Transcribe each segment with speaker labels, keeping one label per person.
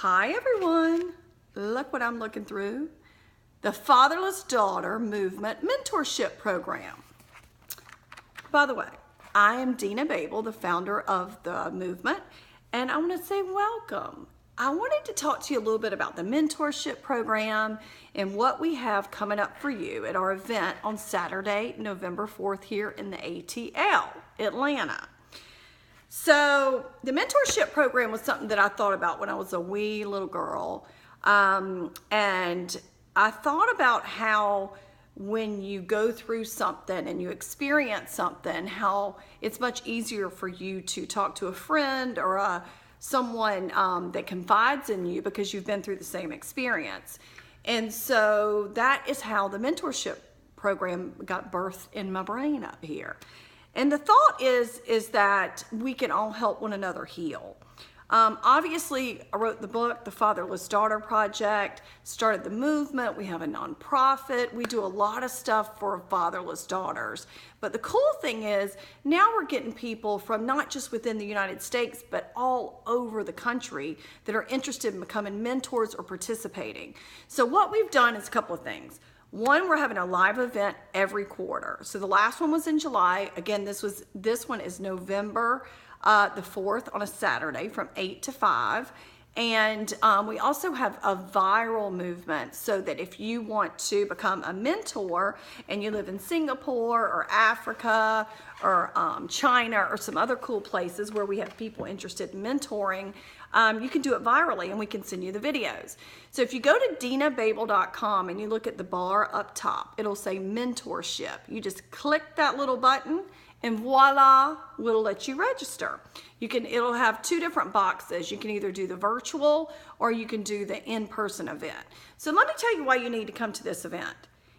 Speaker 1: Hi everyone, look what I'm looking through. The Fatherless Daughter Movement Mentorship Program. By the way, I am Dina Babel, the founder of the movement, and I want to say welcome. I wanted to talk to you a little bit about the mentorship program and what we have coming up for you at our event on Saturday, November 4th here in the ATL, Atlanta. So the mentorship program was something that I thought about when I was a wee little girl. And I thought about how when you go through something and you experience something, how it's much easier for you to talk to a friend or someone that confides in you because you've been through the same experience. And so that is how the mentorship program got birthed in my brain up here. And the thought is that we can all help one another heal. Obviously, I wrote the book, The Fatherless Daughter Project, started the movement. We have a nonprofit. We do a lot of stuff for fatherless daughters. But the cool thing is now we're getting people from not just within the United States, but all over the country that are interested in becoming mentors or participating. So what we've done is a couple of things. One, we're having a live event every quarter. So the last one was in July. Again, this one is November the 4th on a Saturday from 8 to 5. And we also have a viral movement so that if you want to become a mentor and you live in Singapore or Africa or China or some other cool places where we have people interested in mentoring, you can do it virally and we can send you the videos. So if you go to dinababel.com and you look at the bar up top, it'll say mentorship. You just click that little button and voila, we'll let you register. It'll have two different boxes. You can either do the virtual or you can do the in-person event. So let me tell you why you need to come to this event.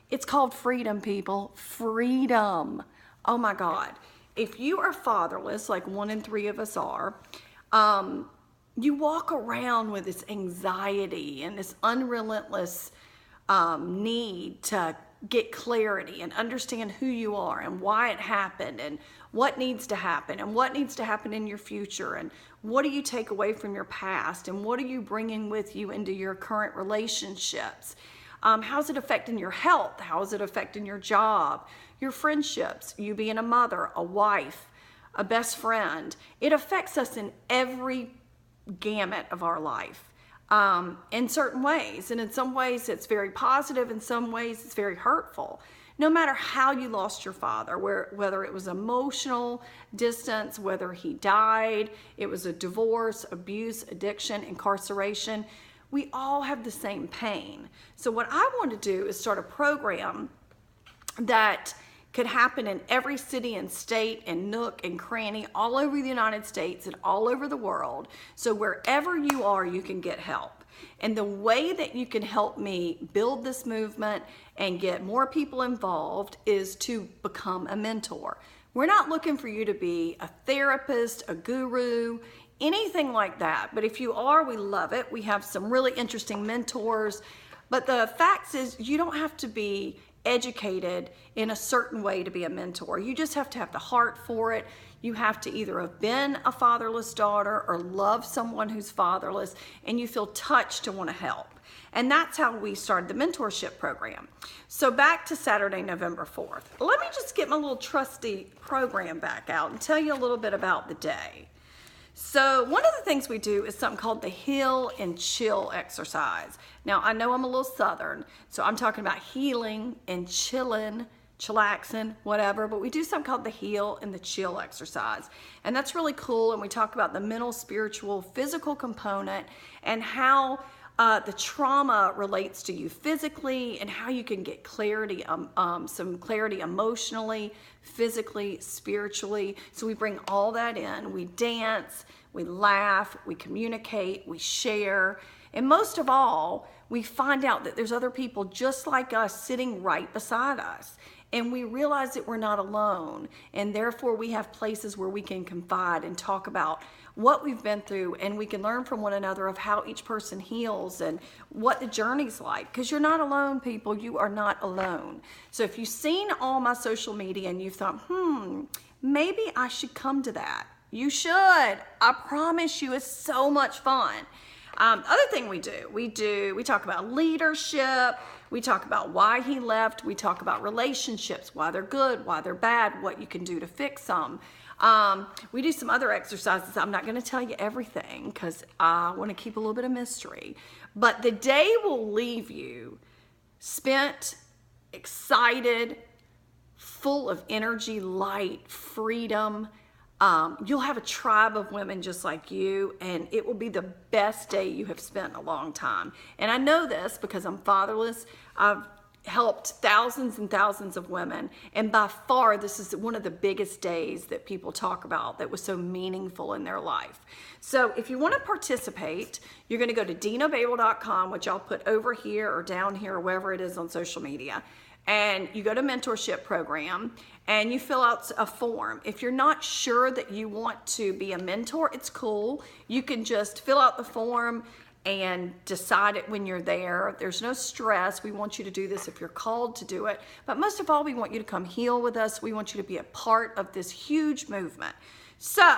Speaker 1: It's called freedom, people. Freedom. Oh my God. If you are fatherless, like 1 in 3 of us are, you walk around with this anxiety and this unrelentless need to get clarity and understand who you are and why it happened and what needs to happen and what needs to happen in your future and what do you take away from your past and what are you bringing with you into your current relationships. How's it affecting your health? How is it affecting your job, your friendships, you being a mother, a wife, a best friend? It affects us in every gamut of our life. In certain ways, and in some ways it's very positive, in some ways it's very hurtful. No matter how you lost your father, whether it was emotional distance, whether he died, it was a divorce, abuse, addiction, incarceration, we all have the same pain. So what I want to do is start a program that could happen in every city and state and nook and cranny all over the United States and all over the world. So wherever you are, you can get help. And the way that you can help me build this movement and get more people involved is to become a mentor. We're not looking for you to be a therapist, a guru, anything like that. But if you are, we love it. We have some really interesting mentors. But the fact is, you don't have to be educated in a certain way to be a mentor. You just have to have the heart for it. You have to either have been a fatherless daughter or love someone who's fatherless and you feel touched to want to help. And that's how we started the mentorship program. So back to Saturday, November 4th. Let me just get my little trusty program back out and tell you a little bit about the day. So one of the things we do is something called the Heal and Chill exercise. Now, I know I'm a little Southern, so I'm talking about healing and chilling, chillaxing, whatever, but we do something called the Heal and the Chill exercise. And that's really cool, and we talk about the mental, spiritual, physical component and how the trauma relates to you physically and how you can get clarity, some clarity emotionally, physically, spiritually. So we bring all that in. We dance, we laugh, we communicate, we share. And most of all, we find out that there's other people just like us sitting right beside us. And we realize that we're not alone. And therefore, we have places where we can confide and talk about what we've been through, and we can learn from one another of how each person heals and what the journey's like. Because you're not alone, people. You are not alone. So if you've seen all my social media and you've thought, maybe I should come to that, you should. I promise you, it's so much fun. Other thing we talk about leadership, we talk about why he left, we talk about relationships, why they're good, why they're bad, what you can do to fix them. We do some other exercises. I'm not going to tell you everything because I want to keep a little bit of mystery. But the day will leave you spent, excited, full of energy, light, freedom. You'll have a tribe of women just like you, and it will be the best day you have spent in a long time. And I know this because I'm fatherless. I've helped thousands and thousands of women, and by far this is one of the biggest days that people talk about that was so meaningful in their life. So if you want to participate, you're going to go to dinababel.com, which I'll put over here or down here or wherever it is on social media, and you go to mentorship program and you fill out a form. If you're not sure that you want to be a mentor, it's cool. You can just fill out the form and decide it when you're there. There's no stress. We want you to do this if you're called to do it. But most of all, we want you to come heal with us. We want you to be a part of this huge movement. So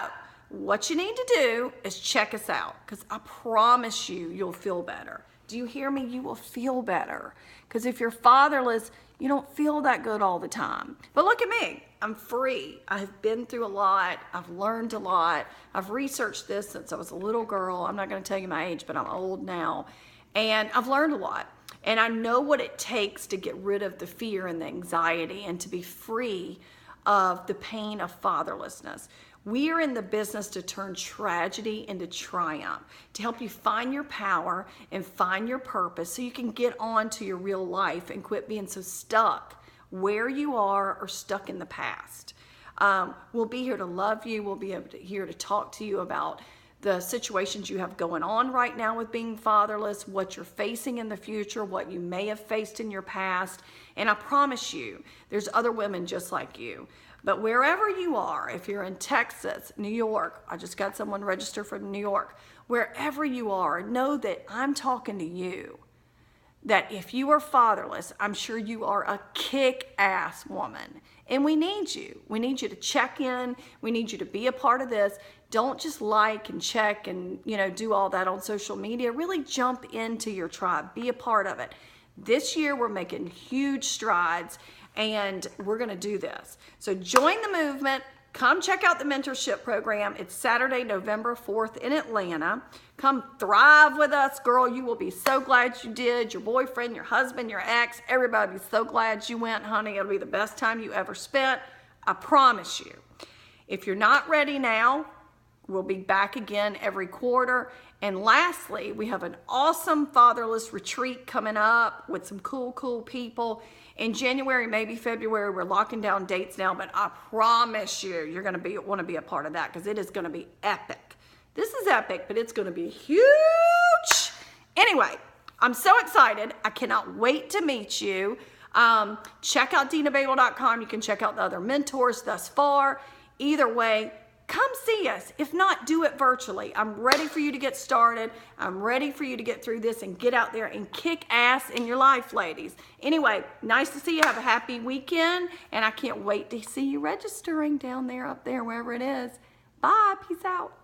Speaker 1: what you need to do is check us out, because I promise you'll feel better. Do you hear me? You will feel better. Because if you're fatherless, you don't feel that good all the time. But look at me. I'm free. I've been through a lot. I've learned a lot. I've researched this since I was a little girl. I'm not going to tell you my age, but I'm old now. And I've learned a lot. And I know what it takes to get rid of the fear and the anxiety and to be free of the pain of fatherlessness. We are in the business to turn tragedy into triumph, to help you find your power and find your purpose so you can get on to your real life and quit being so stuck where you are or stuck in the past. We'll be here to love you. We'll be here to talk to you about the situations you have going on right now with being fatherless, what you're facing in the future, what you may have faced in your past. And I promise you, there's other women just like you. But wherever you are, if you're in Texas, New York, I just got someone registered from New York, wherever you are, know that I'm talking to you. That if you are fatherless, I'm sure you are a kick-ass woman. And we need you. We need you to check in. We need you to be a part of this. Don't just like and check and, do all that on social media. Really jump into your tribe. Be a part of it. This year, we're making huge strides, and we're going to do this. So join the movement. Come check out the mentorship program. It's Saturday, November 4th in Atlanta. Come thrive with us, girl. You will be so glad you did. Your boyfriend, your husband, your ex, everybody will be so glad you went, honey. It'll be the best time you ever spent. I promise you. If you're not ready now, we'll be back again every quarter. And lastly, we have an awesome fatherless retreat coming up with some cool people. In January, maybe February, we're locking down dates now, but I promise you're going to want to be a part of that because it is going to be epic. This is epic, but it's going to be huge. Anyway, I'm so excited. I cannot wait to meet you. Check out dinababel.com. You can check out the other mentors thus far. Either way, come see us. If not, do it virtually. I'm ready for you to get started. I'm ready for you to get through this and get out there and kick ass in your life, ladies. Anyway, nice to see you. Have a happy weekend, and I can't wait to see you registering down there, up there, wherever it is. Bye. Peace out.